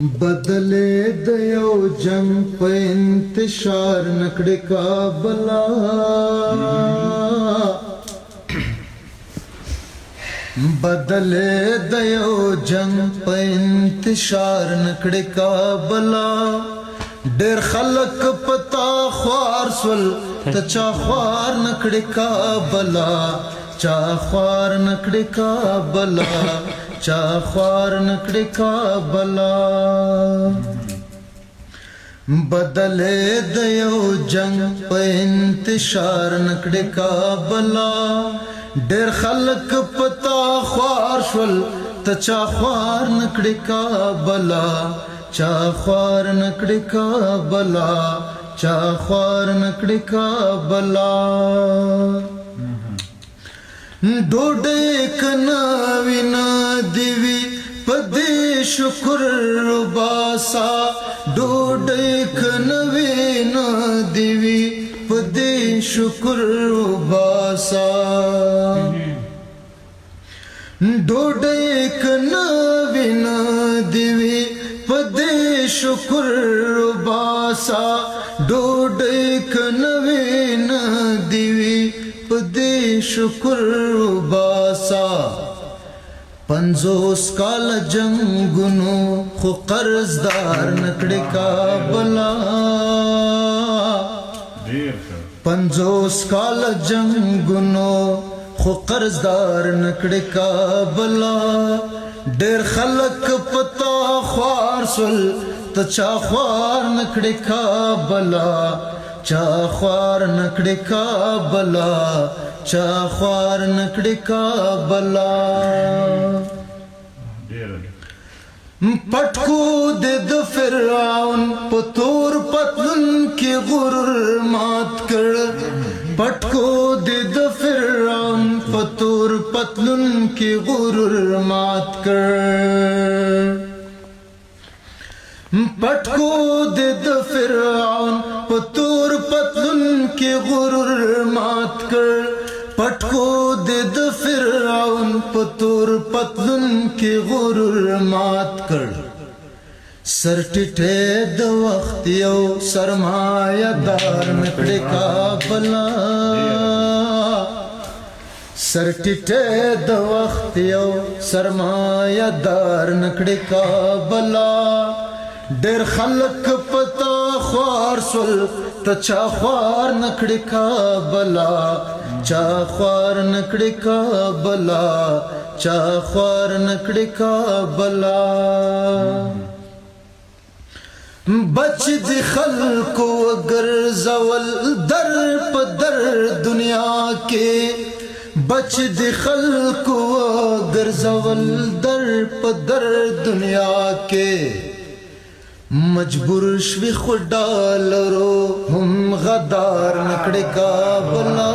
بدلې د یو جنگ په انتشار نکړې کابلا بدلې د یو جنگ په انتشار نکړې کابلا ډېر خلک پتا خوار سول ته چا خوار نکړې کابلا چا خوار نکړې کابلا چا خوار نکړې کابلا بدلې د یو جنگ په انتشار نکړې کابلا ډېر خلک پتا خوار شول ته چا خوار نکړې کابلا چا خوار نکړې کابلا چا خوار نکړې کابلا ډوډۍ کنا وینا دیوی پدې شکر باسا ډوډۍ کنا وینا دیوی پدې شکر باسا ډوډۍ کنا وینا دیوی پدې شکر باسا ډوډۍ کنا وینا دیوی پدې شکر باسا 50 کال جنگونو خو قرضدار نکړې کابلا 50 کال جنگونو خو قرضدار نکړې کابلا ډېر خلک پتا خوار سول ته چا خوار نکړې کابلا چا خوار نکړې کابلا چا خوار نکړې کابلا پټکو د فرعون په تور پتلون کې غرور مات کړ پټکو د فرعون په تور پتلون کې غرور مات کړ پټکو د فرعون په تور پتلون کې غرور مات کړ پټکو د فرعون په تور پتلون کې غرور مات کړ سرټټه د وخت یو سرمایه دار نکړې کابلا سرټټه د وخت یو سرمایه دار نکړې کابلا ډېر خلک پتا خوار سول ته چا خوار نکړې کابلا چا خوار نکړې کابلا چا خوار نکړې کابلا بچ دی خلکو ګرځول در په در دنیا کې بچ دی خلکو ګرځول در په در دنیا کې مجبور شوی خدالرو هم غدار نکړې کابلا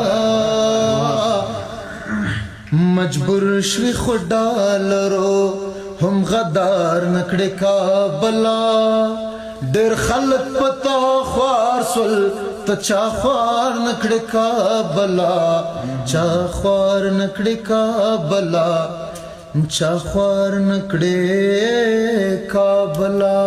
مجبور شوی خدالرو هم غدار نکړې کابلا ډېر خلک پتا خوار سول ته چا خوار نکړې کابلا چا خوار نکړې کابلا چا خوار نکړې کابلا